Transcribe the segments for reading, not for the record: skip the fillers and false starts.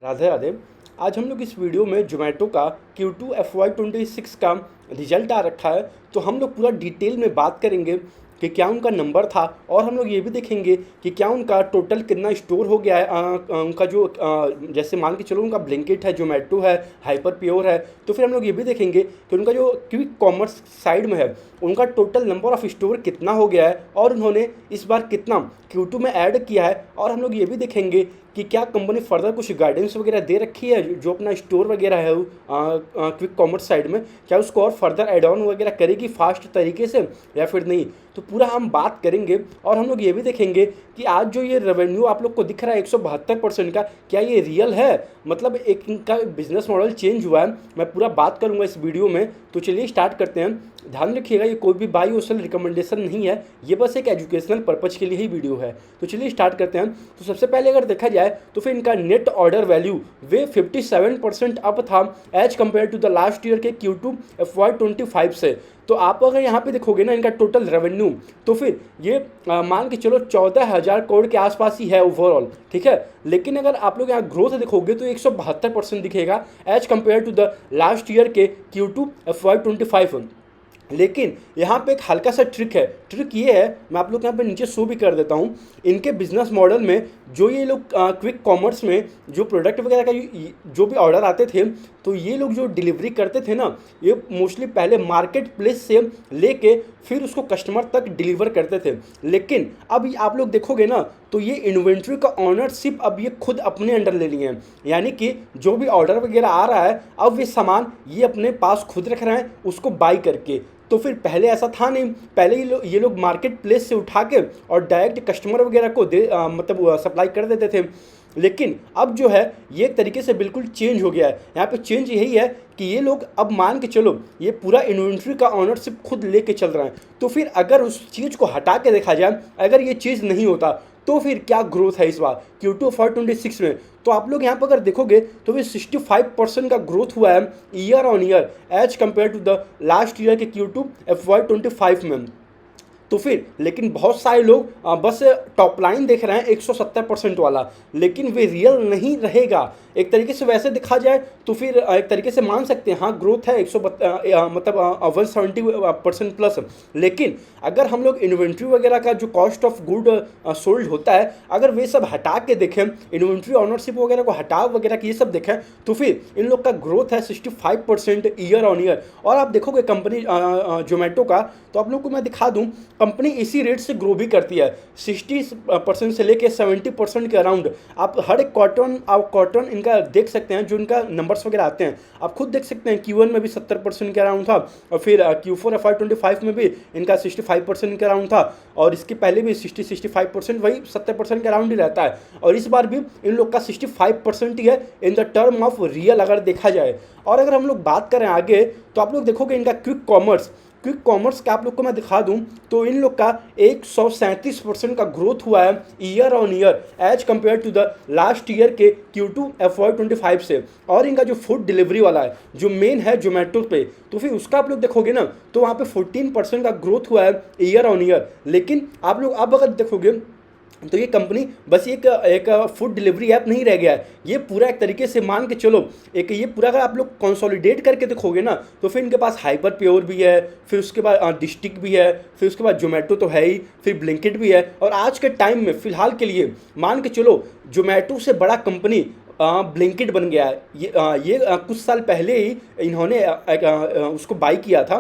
राधे राधे। आज हम लोग इस वीडियो में जोमेटो का Q2 FY26 का रिजल्ट आ रखा है, तो हम लोग पूरा डिटेल में बात करेंगे कि क्या उनका नंबर था, और हम लोग ये भी देखेंगे कि क्या उनका टोटल कितना स्टोर हो गया है। उनका जो जैसे मान के चलो उनका ब्लिंकिट है, जोमेटो है, हाइपर प्योर है, तो फिर हम लोग ये भी देखेंगे कि उनका जो क्विक कॉमर्स साइड में है उनका टोटल नंबर ऑफ स्टोर कितना हो गया है और उन्होंने इस बार कितना Q2 में ऐड किया है। और हम लोग ये भी देखेंगे कि क्या कंपनी फर्दर कुछ गाइडेंस वगैरह दे रखी है जो अपना स्टोर वगैरह है क्विक कॉमर्स साइड में, क्या उसको और फर्दर एड ऑन वगैरह करेगी फास्ट तरीके से या फिर नहीं। तो पूरा हम बात करेंगे। और हम लोग ये भी देखेंगे कि आज जो ये रेवेन्यू आप लोग को दिख रहा है 172% का, क्या ये रियल है, मतलब एक इनका बिजनेस मॉडल चेंज हुआ है। मैं पूरा बात करूंगा इस वीडियो में। तो चलिए स्टार्ट करते हैं। ध्यान रखिएगा, ये कोई भी बाई और सेल रिकमेंडेशन नहीं है, ये बस एक एजुकेशनल पर्पज के लिए ही वीडियो है। तो चलिए स्टार्ट करते हैं। तो सबसे पहले अगर देखा जाए तो फिर इनका नेट ऑर्डर वैल्यू वे 57% अप था as compare to the last year के Q2 FY25 से। तो आप अगर यहाँ पे देखोगे ना इनका टोटल रेवेन्यू, तो फिर ये मान के चलो 14,000 करोड़ के आसपास ही है ओवरऑल, ठीक है। लेकिन अगर आप लोग यहाँ ग्रोथ देखोगे तो 172% दिखेगा as compare to the last year के Q2 FY25। लेकिन यहाँ पे एक हल्का सा ट्रिक है। ट्रिक ये है, मैं आप लोग यहाँ पे नीचे शो भी कर देता हूँ। इनके बिजनेस मॉडल में जो ये लोग क्विक कॉमर्स में जो प्रोडक्ट वगैरह का जो भी ऑर्डर आते थे, तो ये लोग जो डिलीवरी करते थे ना, ये मोस्टली पहले मार्केट प्लेस से लेके फिर उसको कस्टमर तक डिलीवर करते थे। लेकिन अब आप लोग देखोगे ना तो ये इन्वेंट्री का ऑनरशिप अब ये खुद अपने अंडर ले लिए हैं। यानी कि जो भी ऑर्डर वगैरह आ रहा है अब ये सामान ये अपने पास खुद रख रहे हैं उसको बाई करके। तो फिर पहले ऐसा था नहीं, पहले ये लोग मार्केट प्लेस से उठा के और डायरेक्ट कस्टमर वगैरह को मतलब सप्लाई कर देते थे। लेकिन अब जो है ये एक तरीके से बिल्कुल चेंज हो गया है। यहाँ पे चेंज यही है कि ये लोग अब मान के चलो ये पूरा इन्वेंट्री का ऑनरशिप खुद लेके चल रहे हैं। तो फिर अगर उस चीज़ को हटा के देखा जाए, अगर ये चीज़ नहीं होता तो फिर क्या ग्रोथ है इस बार Q2 FY26 में। तो आप लोग यहाँ पर अगर देखोगे तो भी 65% का ग्रोथ हुआ है year on year as compare to the last year के Q2 FY25 में। तो फिर लेकिन बहुत सारे लोग बस टॉप लाइन देख रहे हैं 170% वाला, लेकिन वे रियल नहीं रहेगा। एक तरीके से वैसे देखा जाए तो फिर एक तरीके से मान सकते हैं हाँ ग्रोथ है 170% प्लस। लेकिन अगर हम लोग इन्वेंट्री वगैरह का जो कॉस्ट ऑफ गुड सोल्ड होता है, अगर वे सब हटा के देखें, इन्वेंट्री ऑनरशिप वगैरह को हटा वगैरह के ये सब देखें, तो फिर इन लोग का ग्रोथ है 65% ईयर ऑन ईयर। और आप देखोगे कंपनी जोमेटो का, तो आप लोग को मैं दिखा दूँ, कंपनी इसी रेट से ग्रो भी करती है 60% से लेके 70% के अराउंड। आप हर एक क्वार्टर इनका देख सकते हैं, जो इनका नंबर्स वगैरह आते हैं आप खुद देख सकते हैं। Q1 में भी 70% के अराउंड था, और फिर Q4 FY25 में भी इनका 65% के अराउंड था, और इसके पहले भी 60-65% वही 70% के अराउंड ही रहता है। और इस बार भी इन लोग का 65% ही है in the term of real अगर देखा जाए। और अगर हम लोग बात करें आगे, तो आप लोग देखोगे इनका क्विक कॉमर्स का आप लोग को मैं दिखा दूं तो इन लोग का 137% का ग्रोथ हुआ है year on year as compare to the last year के Q2 FY25 से। और इनका जो फूड डिलीवरी वाला है जो मेन है जोमेटो पे, तो फिर उसका आप लोग देखोगे ना तो वहाँ पे 14% का ग्रोथ हुआ है ईयर ऑन ईयर। लेकिन आप लोग अब अगर देखोगे तो ये कंपनी बस एक फूड डिलीवरी ऐप नहीं रह गया है, ये पूरा एक तरीके से मान के चलो एक ये पूरा अगर आप लोग कंसोलिडेट करके देखोगे ना तो फिर इनके पास हाइपर प्योर भी है, फिर उसके बाद डिस्ट्रिक्ट भी है, फिर उसके बाद जोमेटो तो है ही, फिर ब्लिंकिट भी है। और आज के टाइम में फिलहाल के लिए मान के चलो जोमेटो से बड़ा कंपनी ब्लिंकिट बन गया है। ये कुछ साल पहले ही इन्होंने उसको बाई किया था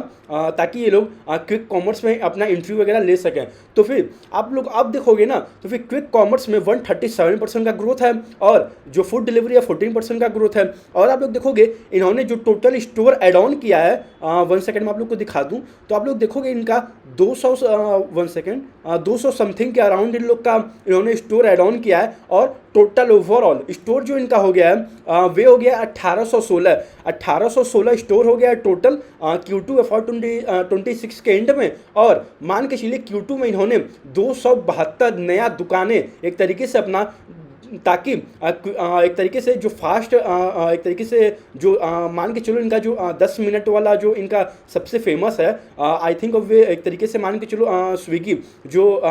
ताकि ये लोग क्विक कॉमर्स में अपना एंट्री वगैरह ले सकें। तो फिर आप लोग अब देखोगे ना तो फिर क्विक कॉमर्स में 137% का ग्रोथ है, और जो फूड डिलीवरी है 14% का ग्रोथ है। और आप लोग देखोगे इन्होंने जो टोटल स्टोर एड ऑन किया है, 1 सेकेंड में आप लोग को दिखा दूँ, तो आप लोग देखोगे इनका 200 समथिंग के अराउंड इन लोग का इन्होंने स्टोर एड ऑन किया है। और टोटल ओवरऑल स्टोर जो इनका हो गया है वे हो गया 1816 स्टोर हो गया है टोटल Q2 FY26 के एंड में। और मान के चलिए Q2 में इन्होंने 272 नया दुकानें एक तरीके से अपना, ताकि एक तरीके से जो फास्ट एक तरीके से जो मान के चलो इनका जो 10 मिनट वाला जो इनका सबसे फेमस है, आई थिंक वे एक तरीके से मान के चलो स्विगी जो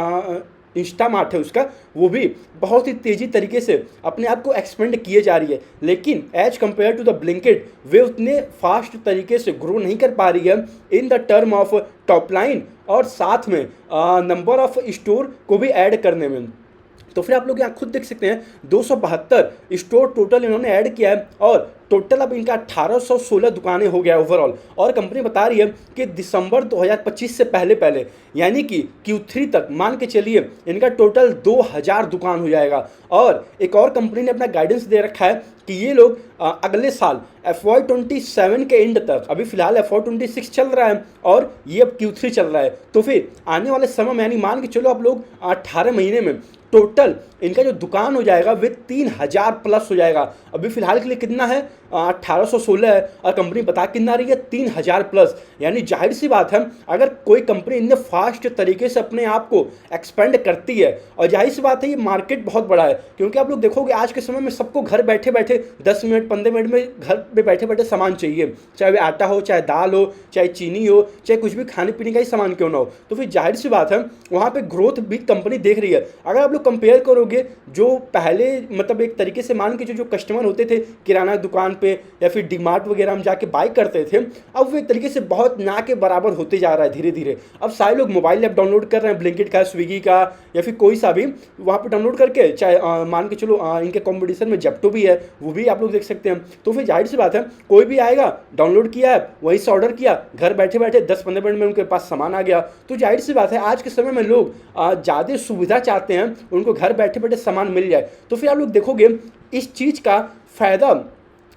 इंस्टामार्ट है उसका, वो भी बहुत ही तेज़ी तरीके से अपने आप को एक्सपेंड किए जा रही है। लेकिन as compare to the Blinkit वे उतने फास्ट तरीके से ग्रो नहीं कर पा रही है in the term of top line और साथ में नंबर ऑफ स्टोर को भी ऐड करने में। तो फिर आप लोग यहाँ खुद देख सकते हैं 272 स्टोर टोटल इन्होंने ऐड किया है और टोटल अब इनका 1816 दुकानें हो गया ओवरऑल। और कंपनी बता रही है कि दिसंबर 2025 से पहले पहले यानी कि Q3 तक मान के चलिए इनका टोटल 2000 दुकान हो जाएगा। और एक और कंपनी ने अपना गाइडेंस दे रखा है कि ये लोग अगले साल FY27 के एंड तक, अभी फिलहाल FY26 चल रहा है और ये अब Q3 चल रहा है, तो फिर आने वाले समय में यानी मान के चलो आप लोग 18 महीने में टोटल इनका जो दुकान हो जाएगा वे 3000 प्लस हो जाएगा। अभी फिलहाल के लिए कितना है 1816 है और कंपनी बता कितना रही है 3000 प्लस। यानी जाहिर सी बात है अगर कोई कंपनी इतने फास्ट तरीके से अपने आप को एक्सपेंड करती है, और जाहिर सी बात है ये मार्केट बहुत बड़ा है, क्योंकि आप लोग देखोगे आज के समय में सबको घर बैठे बैठे 10 मिनट 15 मिनट में घर पे बैठे बैठे सामान चाहिए, चाहे वह आटा हो, चाहे दाल हो, चाहे चीनी हो, चाहे कुछ भी खाने पीने का ही सामान क्यों ना हो। तो फिर जाहिर सी बात है वहाँ पर ग्रोथ भी कंपनी देख रही है। अगर आप लोग कंपेयर करोगे जो पहले मतलब एक तरीके से मान के जो कस्टमर होते थे किराना दुकान पे या फिर डीमार्ट वगैरह हम जाके बाई करते थे, अब वो एक तरीके से बहुत ना के बराबर होते जा रहा है धीरे धीरे। अब सारे लोग मोबाइल ऐप डाउनलोड कर रहे हैं, ब्लिंकिट का, स्विगी का या फिर कोई सा भी वहाँ पे डाउनलोड करके, चाहे मान के चलो इनके कॉम्पिटिशन में जेप्टो भी है, वो भी आप लोग देख सकते हैं। तो फिर जाहिर सी बात है कोई भी आएगा, डाउनलोड किया ऐप, वहीं से ऑर्डर किया, घर बैठे बैठे 10-15 मिनट में उनके पास सामान आ गया। तो जाहिर सी बात है आज के समय में लोग ज़्यादा सुविधा चाहते हैं, उनको घर बैठे बैठे सामान मिल जाए। तो फिर आप लोग देखोगे इस चीज़ का फ़ायदा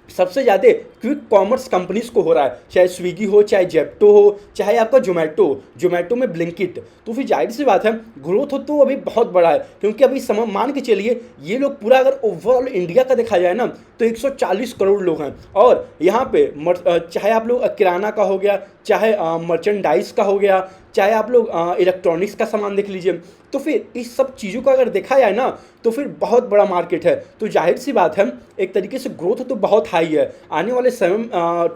सबसे ज़्यादा क्विक कॉमर्स कंपनीज को हो रहा है, चाहे स्विगी हो, चाहे जेप्टो हो, चाहे आपका जोमेटो में ब्लिंकिट। तो फिर जाहिर सी बात है ग्रोथ हो तो अभी बहुत बड़ा है, क्योंकि अभी समय मान के चलिए ये लोग पूरा अगर ओवरऑल इंडिया का देखा जाए ना तो 140 करोड़ लोग हैं। और यहाँ पे चाहे आप लोग किराना का हो गया, चाहे मर्चेंडाइज का हो गया, चाहे आप लोग इलेक्ट्रॉनिक्स का सामान देख लीजिए, तो फिर इस सब चीज़ों का अगर देखा जाए ना तो फिर बहुत बड़ा मार्केट है। तो जाहिर सी बात है एक तरीके से ग्रोथ तो बहुत हाई है आने वाले समय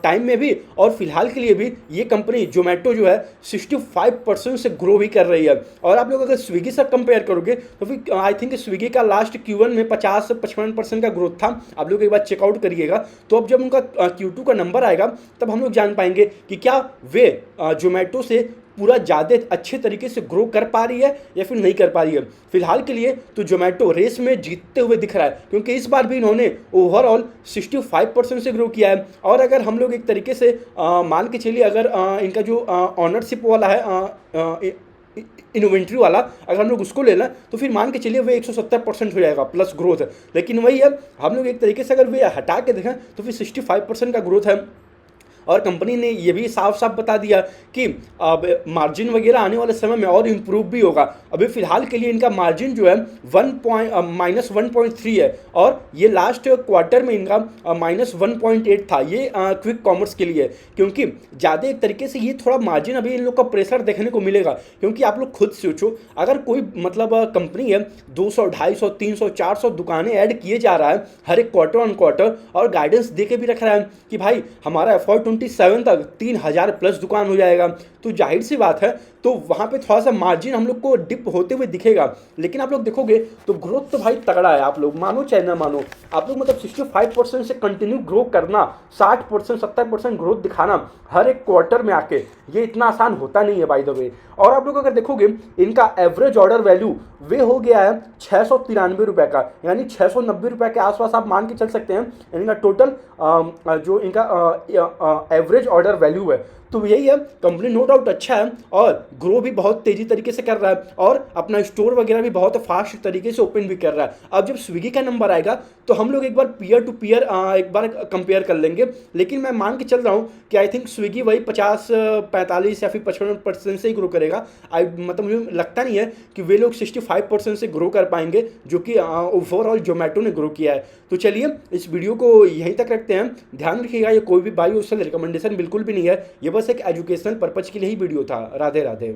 टाइम में भी, और फिलहाल के लिए भी ये कंपनी जोमेटो जो है 65% से ग्रो भी कर रही है। और आप लोग अगर स्विगी से कंपेयर करोगे तो फिर आई थिंक स्विगी का लास्ट Q1 में 50-55% का ग्रोथ था, आप लोग एक बार चेकआउट करिएगा। तो अब जब उनका Q2 का नंबर आएगा तब हम लोग जान पाएंगे कि क्या वे जोमेटो से पूरा ज़्यादा अच्छे तरीके से ग्रो कर पा रही है या फिर नहीं कर पा रही है। फिलहाल के लिए तो जोमेटो रेस में जीतते हुए दिख रहा है, क्योंकि इस बार भी इन्होंने ओवरऑल 65% से ग्रो किया है। और अगर हम लोग एक तरीके से मान के चलिए अगर इनका जो ऑनरशिप वाला है इन्वेंट्री वाला, अगर हम लोग उसको ले लें तो फिर मान के चलिए वे 170% हो जाएगा प्लस ग्रोथ है। लेकिन वही है हम लोग एक तरीके से अगर वे हटा के देखें तो फिर 65% का ग्रोथ है। और कंपनी ने ये भी साफ साफ बता दिया कि अब मार्जिन वगैरह आने वाले समय में और इम्प्रूव भी होगा। अभी फिलहाल के लिए इनका मार्जिन जो है -1.3 है और ये लास्ट क्वार्टर में इनका -1.8 था। ये क्विक कॉमर्स के लिए, क्योंकि ज़्यादा एक तरीके से ये थोड़ा मार्जिन अभी इन लोग का प्रेशर देखने को मिलेगा। क्योंकि आप लोग खुद सोचो अगर कोई मतलब कंपनी है 200, 250, 300, 400 दुकानें ऐड किए जा रहा है हर एक क्वार्टर ऑन क्वार्टर, और गाइडेंस दे के भी रख रहा है कि भाई हमारा FY27 तक 3000 प्लस दुकान हो जाएगा, तो जाहिर सी बात है तो वहाँ पे थोड़ा सा मार्जिन हम लोग को डिप होते हुए दिखेगा। लेकिन आप लोग देखोगे तो ग्रोथ तो भाई तगड़ा है, आप लोग मानो चाहे ना मानो। आप लोग मतलब 65% से कंटिन्यू ग्रो करना, 60% 70% ग्रोथ दिखाना हर एक क्वार्टर में आके, ये इतना आसान होता नहीं है बाय द वे। और आप लोग अगर देखोगे इनका एवरेज ऑर्डर वैल्यू वे हो गया है 693 रुपये का, यानी 690 रुपये के आसपास आप मान के चल सकते हैं इनका टोटल जो इनका एवरेज ऑर्डर वैल्यू है। तो यही है, कंपनी नो डाउट अच्छा है और ग्रो भी बहुत तेजी तरीके से कर रहा है और अपना स्टोर वगैरह भी बहुत फास्ट तरीके से ओपन भी कर रहा है। अब जब स्विगी का नंबर आएगा तो हम लोग एक बार पीयर टू पीयर एक बार कंपेयर कर लेंगे। लेकिन मैं मान के चल रहा हूँ कि आई थिंक स्विगी वही 50-45 या फिर 55% से ही ग्रो करेगा। मतलब मुझे लगता नहीं है कि वे लोग 65% से ग्रो कर पाएंगे, जो कि ओवरऑल जोमेटो ने ग्रो किया है। तो चलिए इस वीडियो को यहीं तक रखते हैं। ध्यान रखिएगा ये कोई भी बाई और सेल रिकमेंडेशन बिल्कुल भी नहीं है, ये बस एक एजुकेशनल पर्पज के लिए ही वीडियो था। राधे राधे।